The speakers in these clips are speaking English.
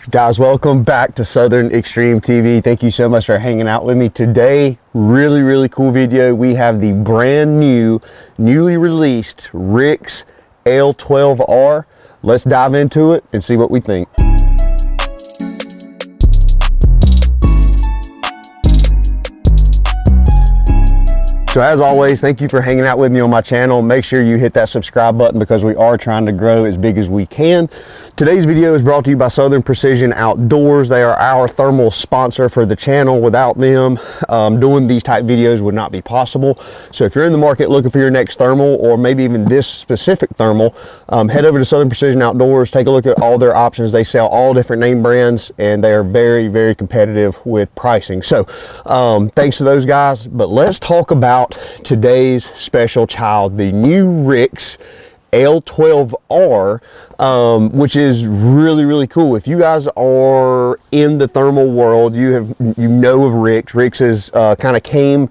Guys, welcome back to Southern Extreme TV. Thank you so much for hanging out with me today. Really cool video. We have the brand new, newly released RIX L12R. Let's dive into it and see what we think. So as always, thank you for hanging out with me on my channel. Make sure you hit that subscribe button because we are trying to grow as big as we can. Today's video is brought to you by Southern Precision Outdoors. They are our thermal sponsor for the channel. Without them, doing these type videos would not be possible. So if you're in the market looking for your next thermal, or maybe even this specific thermal, head over to Southern Precision Outdoors, take a look at all their options. They sell all different name brands and they are very competitive with pricing. So thanks to those guys, but let's talk about today's special child, the new RIX L12R, which is really cool. If you guys are in the thermal world, you know of RIX. RIX is kind of came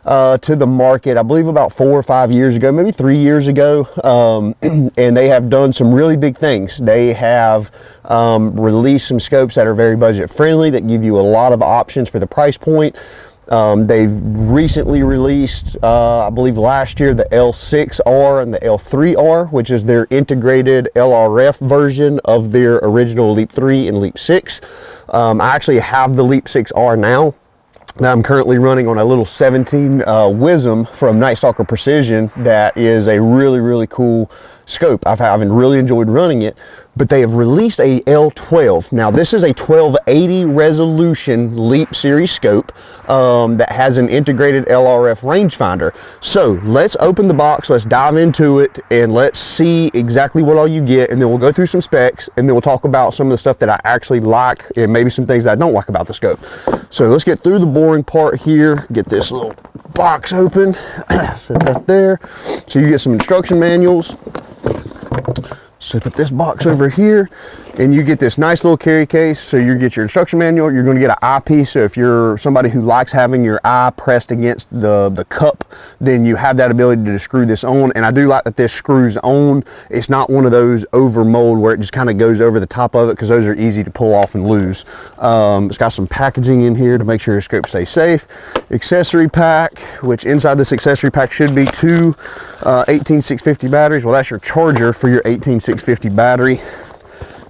to the market, I believe about 4 or 5 years ago, maybe 3 years ago, and they have done some really big things. They have released some scopes that are very budget friendly, that give you a lot of options for the price point. They've recently released, I believe last year, the L6R and the L3R, which is their integrated LRF version of their original LEAP 3 and LEAP 6. I actually have the LEAP 6R now. I'm currently running on a little 17 Wisdom from Night Stalker Precision. That is a really cool scope. I've really enjoyed running it, but they have released a L12. Now this is a 1280 resolution LEAP series scope that has an integrated LRF rangefinder. So let's open the box, let's dive into it, and let's see exactly what all you get, and then we'll go through some specs, and then we'll talk about some of the stuff that I actually like and maybe some things that I don't like about the scope. So let's get through the boring part here, get this little box open, set that there. So you get some instruction manuals. So put this box over here, and you get this nice little carry case. So you get your instruction manual, you're going to get an eyepiece. So if you're somebody who likes having your eye pressed against the cup, then you have that ability to screw this on. And I do like that this screws on. It's not one of those over mold where it just kind of goes over the top of it, because those are easy to pull off and lose. It's got some packaging in here to make sure your scope stays safe. Accessory pack, which inside this accessory pack should be 2 18650 batteries. Well, that's your charger for your 18650 battery.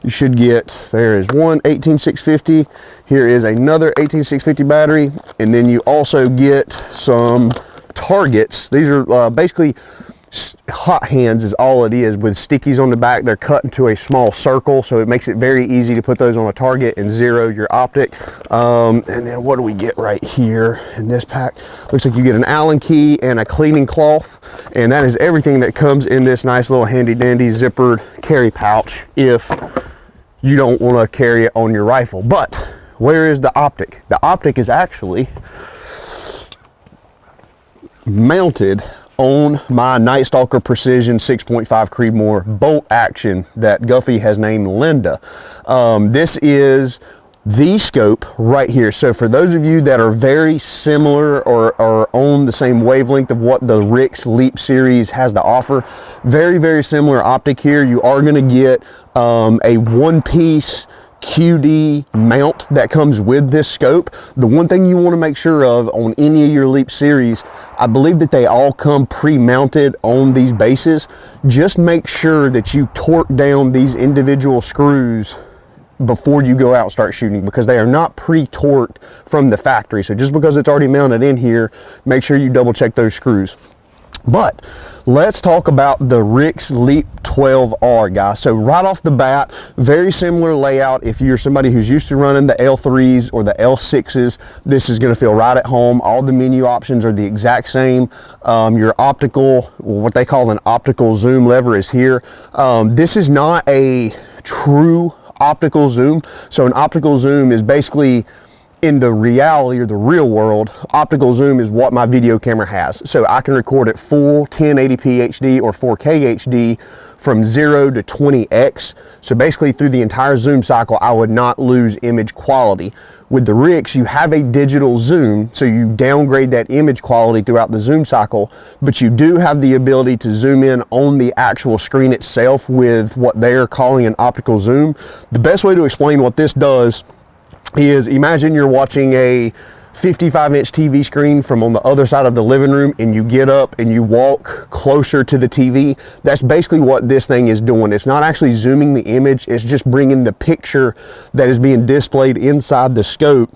You should get, there is one 18650, here is another 18650 battery, and then you also get some targets. These are basically hot hands is all it is, with stickies on the back. They're cut into a small circle, so it makes it very easy to put those on a target and zero your optic. And then what do we get right here in this pack? Looks like you get an Allen key and a cleaning cloth, and that is everything that comes in this nice little handy dandy zippered carry pouch if you don't want to carry it on your rifle. But where is the optic? The optic is actually mounted on my Night Stalker Precision 6.5 Creedmoor bolt action that Guffey has named Linda. This is the scope right here. So for those of you that are very similar or on the same wavelength of what the RIX LEAP series has to offer, very similar optic here. You are going to get a one-piece QD mount that comes with this scope. The one thing you want to make sure of on any of your LEAP series, I believe that they all come pre-mounted on these bases. Just make sure that you torque down these individual screws before you go out and start shooting, because they are not pre-torqued from the factory. So just because it's already mounted in here, make sure you double check those screws. But let's talk about the RIX LEAP 12R, guys. So right off the bat, very similar layout. If you're somebody who's used to running the L3s or the L6s, this is going to feel right at home. All the menu options are the exact same. Your optical, what they call an optical zoom lever, is here. This is not a true optical zoom. So an optical zoom is basically in the reality or the real world, optical zoom is what my video camera has. So I can record at full 1080p HD or 4K HD from 0 to 20x. So basically through the entire zoom cycle, I would not lose image quality. With the RIX, you have a digital zoom, so you downgrade that image quality throughout the zoom cycle, but you do have the ability to zoom in on the actual screen itself with what they're calling an optical zoom. The best way to explain what this does is, imagine you're watching a 55-inch TV screen from on the other side of the living room, and you get up and you walk closer to the TV. That's basically what this thing is doing. It's not actually zooming the image, it's just bringing the picture that is being displayed inside the scope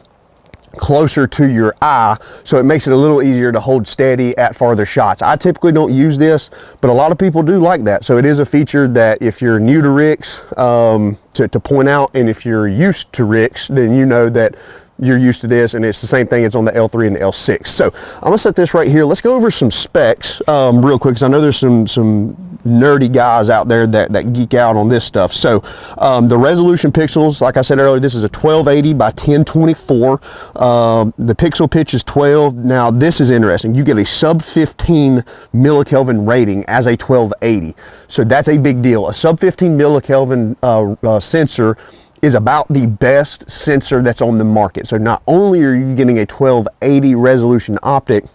closer to your eye, so it makes it a little easier to hold steady at farther shots. I typically don't use this, but a lot of people do like that. So it is a feature that if you're new to RIX, to point out, and if you're used to RIX, then you know that you're used to this, and it's the same thing. It's on the L3 and the L6. So I'm gonna set this right here. Let's go over some specs real quick, because I know there's some nerdy guys out there that geek out on this stuff. So the resolution pixels, like I said earlier, this is a 1280 by 1024. The pixel pitch is 12. Now this is interesting. You get a sub 15 millikelvin rating as a 1280. So that's a big deal. A sub 15 millikelvin sensor is about the best sensor that's on the market. So not only are you getting a 1280 resolution optic,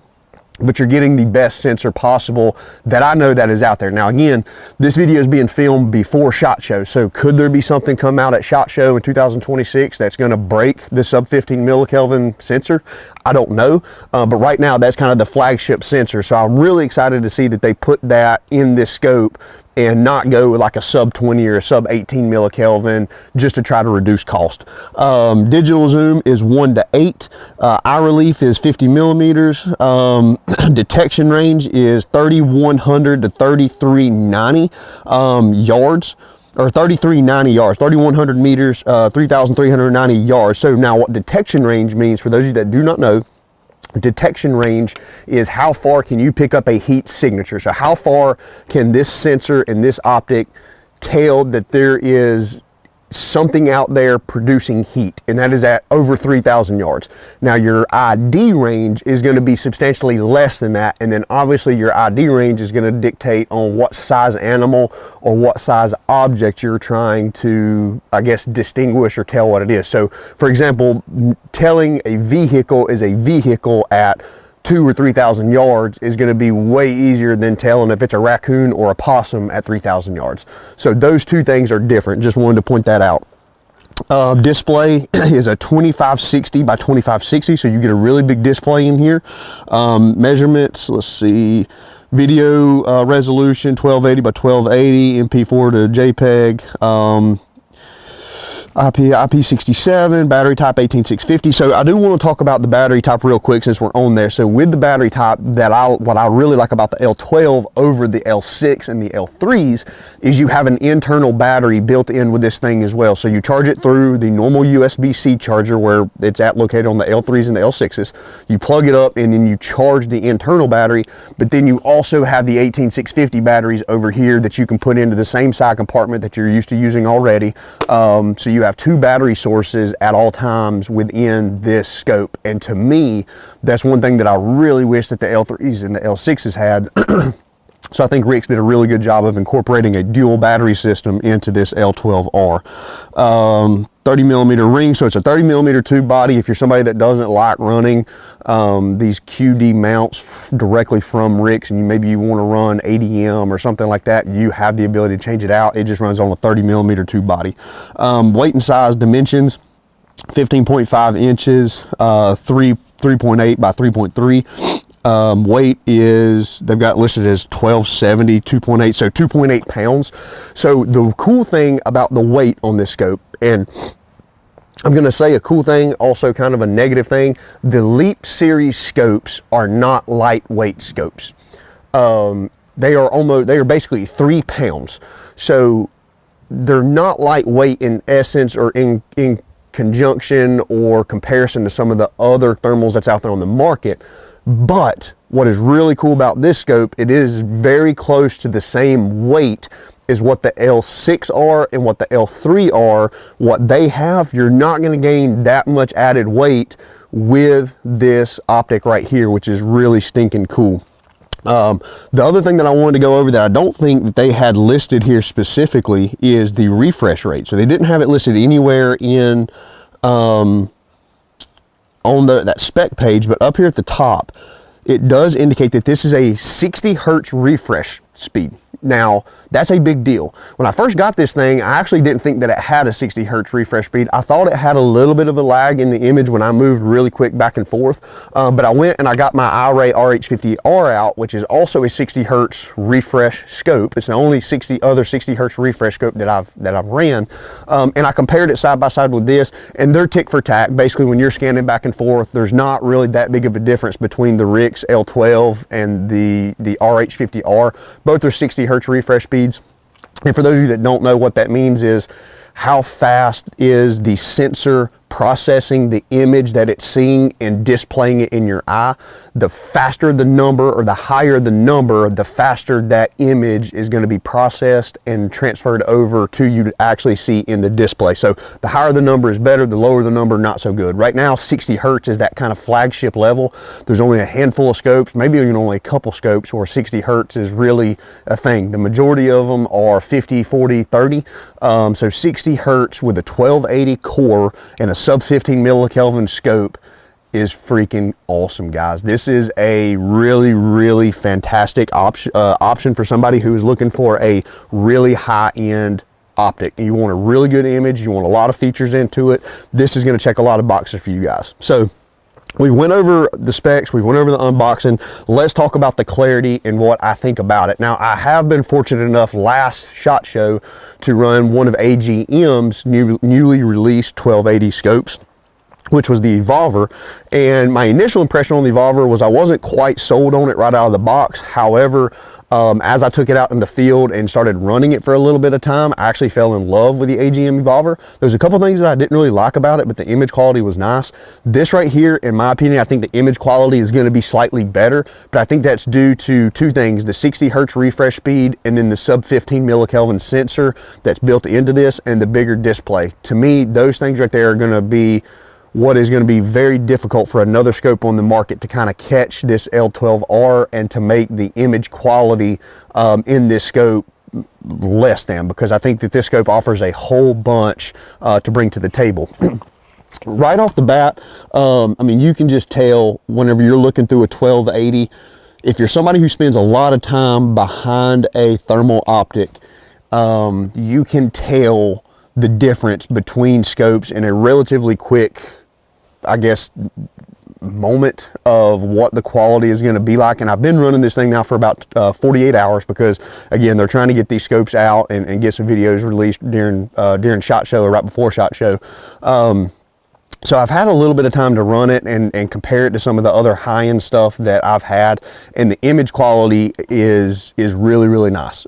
but you're getting the best sensor possible that I know that is out there. Now again, this video is being filmed before SHOT Show, so could there be something come out at SHOT Show in 2026 that's gonna break the sub 15 millikelvin sensor? I don't know, but right now that's kind of the flagship sensor. So I'm really excited to see that they put that in this scope and not go with like a sub 20 or a sub 18 millikelvin just to try to reduce cost. Digital zoom is 1 to 8. Eye relief is 50 millimeters. Detection range is 3,100 to 3,390 yards. Or 3,390 yards, 3,100 meters, 3,390 yards. So now what detection range means, for those of you that do not know, detection range is how far can you pick up a heat signature. So how far can this sensor and this optic tell that there is something out there producing heat, and that is at over 3,000 yards. Now your ID range is going to be substantially less than that, and then obviously your ID range is going to dictate on what size animal or what size object you're trying to, I guess, distinguish or tell what it is. So for example, telling a vehicle is a vehicle at 2,000 or 3,000 yards is going to be way easier than telling if it's a raccoon or a possum at 3,000 yards. So those two things are different. Just wanted to point that out. Display is a 2560 by 2560, so you get a really big display in here. Measurements, let's see, video resolution 1280 by 1280, MP4 to JPEG. IP67, battery type 18650. So I do want to talk about the battery type real quick since we're on there. So with the battery type, what I really like about the L12 over the L6 and the L3s is you have an internal battery built in with this thing as well. So you charge it through the normal USB-C charger where it's located on the L3s and the L6s. You plug it up and then you charge the internal battery, but then you also have the 18650 batteries over here that you can put into the same side compartment that you're used to using already. So you have two battery sources at all times within this scope, and to me that's one thing that I really wish that the L3s and the L6s had. So I think RIX did a really good job of incorporating a dual battery system into this L12R. 30 millimeter ring, so it's a 30 millimeter tube body. If you're somebody that doesn't like running these QD mounts directly from RIX, and maybe you want to run ADM or something like that, you have the ability to change it out. It just runs on a 30 millimeter tube body. Weight and size dimensions, 15.5 inches, 3.8 by 3.3. Weight is, they've got listed as 1270, 2.8, so 2.8 pounds. So the cool thing about the weight on this scope, and I'm going to say a cool thing, also kind of a negative thing, the LEAP series scopes are not lightweight scopes. They are basically 3 pounds. So they're not lightweight in essence or in conjunction or comparison to some of the other thermals that's out there on the market. But what is really cool about this scope, it is very close to the same weight is what the L6R and what the L3 are. What they have, you're not going to gain that much added weight with this optic right here, which is really stinking cool. The other thing that I wanted to go over that I don't think that they had listed here specifically is the refresh rate. So they didn't have it listed anywhere in on that spec page, but up here at the top, it does indicate that this is a 60 hertz refresh speed. Now, that's a big deal. When I first got this thing, I actually didn't think that it had a 60 hertz refresh speed. I thought it had a little bit of a lag in the image when I moved really quick back and forth. But I went and I got my iRay RH50R out, which is also a 60 hertz refresh scope. It's the only 60 hertz refresh scope that I've ran. And I compared it side by side with this, and they're tick for tack. Basically, when you're scanning back and forth, there's not really that big of a difference between the RIX L12 and the RH50R. Both are 60 hertz refresh speeds. And for those of you that don't know, what that means is how fast is the sensor processing the image that it's seeing and displaying it in your eye. The faster the number, or the higher the number, the faster that image is going to be processed and transferred over to you to actually see in the display. So the higher the number is better, the lower the number, not so good. Right now, 60 hertz is that kind of flagship level. There's only a handful of scopes, maybe even only a couple scopes where 60 hertz is really a thing. The majority of them are 50, 40, 30. So 60 hertz with a 1280 core and a sub 15 millikelvin scope is freaking awesome, guys. This is a really, really fantastic option for somebody who is looking for a really high-end optic. You want a really good image, you want a lot of features into it. This is going to check a lot of boxes for you guys. So we went over the specs, we went over the unboxing. Let's talk about the clarity and what I think about it. Now, I have been fortunate enough last SHOT Show to run one of AGM's newly released 1280 scopes, which was the Evolver. And my initial impression on the Evolver was I wasn't quite sold on it right out of the box. However, as I took it out in the field and started running it for a little bit of time, I actually fell in love with the AGM Evolver. There's a couple things that I didn't really like about it, but the image quality was nice. This right here, in my opinion, I think the image quality is going to be slightly better, but I think that's due to two things: the 60 hertz refresh speed, and then the sub 15 millikelvin sensor that's built into this, and the bigger display. To me, those things right there are going to be what is going to be very difficult for another scope on the market to kind of catch this L12R and to make the image quality in this scope less than, because I think that this scope offers a whole bunch to bring to the table. Right off the bat, I mean, you can just tell whenever you're looking through a 1280, if you're somebody who spends a lot of time behind a thermal optic, you can tell the difference between scopes in a relatively quick, I guess, moment of what the quality is going to be like. And I've been running this thing now for about 48 hours because, again, they're trying to get these scopes out and get some videos released during SHOT Show or right before SHOT Show. So I've had a little bit of time to run it and compare it to some of the other high-end stuff that I've had, and the image quality is really, really nice.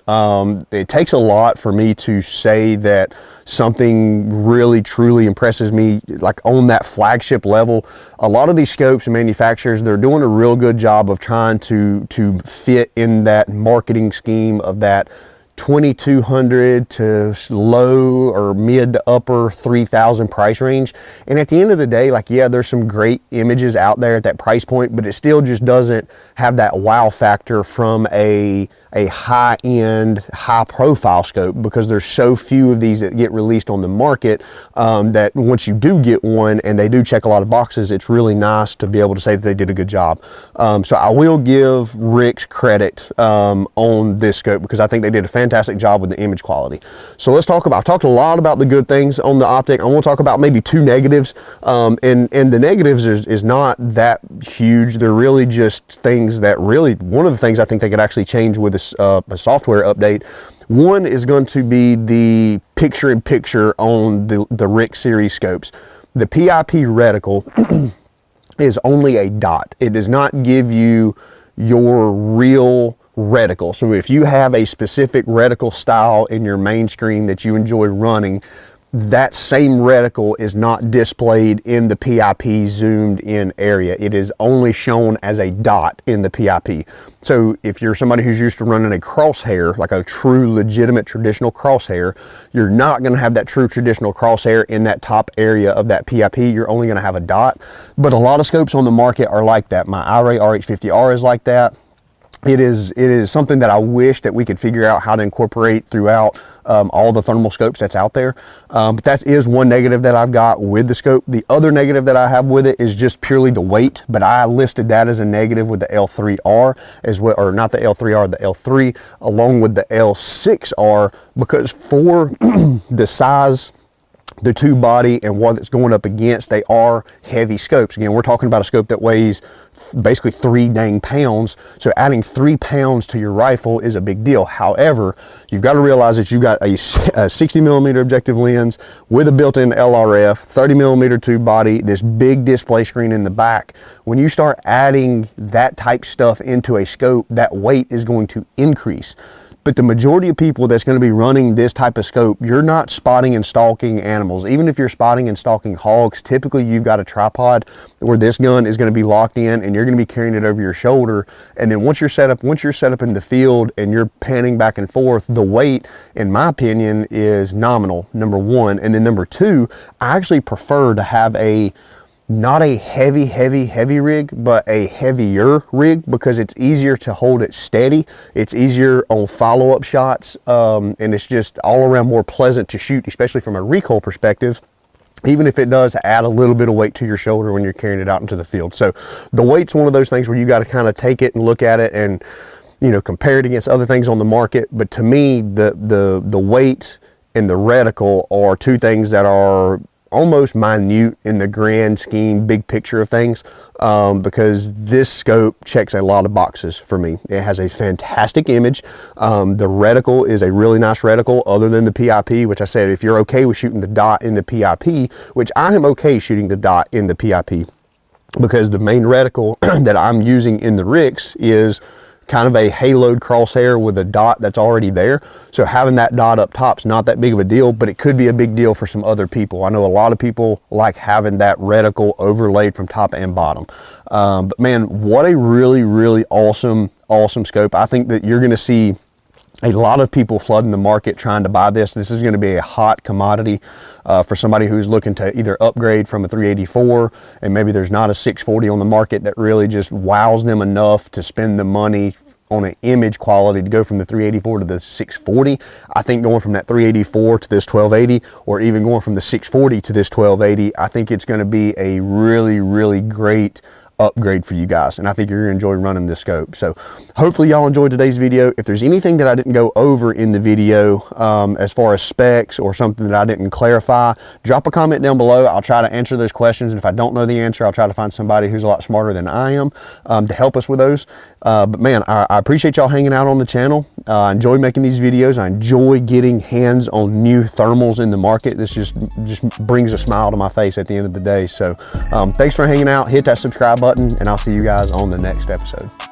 It takes a lot for me to say that something really, truly impresses me, like on that flagship level. A lot of these scopes and manufacturers, they're doing a real good job of trying to fit in that marketing scheme of that $2,200 to low or mid to upper 3,000 price range. And at the end of the day, like, yeah, there's some great images out there at that price point, but it still just doesn't have that wow factor from a high-end, high-profile scope, because there's so few of these that get released on the market that once you do get one and they do check a lot of boxes, it's really nice to be able to say that they did a good job. So I will give RIX credit on this scope, because I think they did a fantastic job with the image quality. So let's talk about, I've talked a lot about the good things on the optic. I want to talk about maybe two negatives, and the negatives is not that huge. They're really just things that really, one of the things I think they could actually change with a software update. One is going to be the picture-in-picture on the RIX series scopes. The PIP reticle is only a dot. It does not give you your real reticle. So if you have a specific reticle style in your main screen that you enjoy running, that same reticle is not displayed in the PIP zoomed in area. It is only shown as a dot in the PIP. So if you're somebody who's used to running a crosshair, like a true legitimate traditional crosshair, you're not going to have that true traditional crosshair in that top area of that PIP. You're only going to have a dot. But a lot of scopes on the market are like that. My iRay RX50R is like that. It is something that I wish that we could figure out how to incorporate throughout all the thermal scopes that's out there. But that is one negative that I've got with the scope. The other negative that I have with it is just purely the weight, but I listed that as a negative with the L3R as well, or not the L3R, the L3, along with the L6R, because for the size, the tube body, and what it's going up against, they are heavy scopes. Again, we're talking about a scope that weighs basically 3 dang pounds. So adding 3 pounds to your rifle is a big deal. However, you've got to realize that you've got a 60mm objective lens with a built-in LRF, 30mm tube body, this big display screen in the back. When you start adding that type stuff into a scope, that weight is going to increase. But the majority of people that's going to be running this type of scope, you're not spotting and stalking animals. Even if you're spotting and stalking hogs, typically you've got a tripod where this gun is going to be locked in and you're going to be carrying it over your shoulder. And then once you're set up in the field and you're panning back and forth, the weight, in my opinion, is nominal, number one. And then number two, I actually prefer to have not a heavy rig, but a heavier rig, because it's easier to hold it steady. It's easier on follow-up shots, and it's just all around more pleasant to shoot, especially from a recoil perspective, even if it does add a little bit of weight to your shoulder when you're carrying it out into the field. So the weight's one of those things where you got to kind of take it and look at it and, you know, compare it against other things on the market. But to me, the weight and the reticle are two things that are almost minute in the grand scheme, big picture of things, because this scope checks a lot of boxes for me. It has a fantastic image. The reticle is a really nice reticle, other than the PIP, which I said, if you're okay with shooting the dot in the PIP, which I am okay shooting the dot in the PIP, because the main reticle that I'm using in the RIX is kind of a haloed crosshair with a dot that's already there. So having that dot up top is not that big of a deal, but it could be a big deal for some other people. I know a lot of people like having that reticle overlaid from top and bottom. But man, what a really awesome scope. I think that you're going to see a lot of people flooding the market trying to buy this. This is going to be a hot commodity for somebody who's looking to either upgrade from a 384, and maybe there's not a 640 on the market that really just wows them enough to spend the money on an image quality to go from the 384 to the 640. I think going from that 384 to this 1280, or even going from the 640 to this 1280, I think it's going to be a really great upgrade for you guys, and I think you're gonna enjoy running this scope. So hopefully y'all enjoyed today's video. If there's anything that I didn't go over in the video as far as specs or something that I didn't clarify, drop a comment down below. I'll try to answer those questions, and if I don't know the answer, I'll try to find somebody who's a lot smarter than I am to help us with those. But man, I appreciate y'all hanging out on the channel. I enjoy making these videos. I enjoy getting hands on new thermals in the market. This just brings a smile to my face at the end of the day. So thanks for hanging out. Hit that subscribe button, and I'll see you guys on the next episode.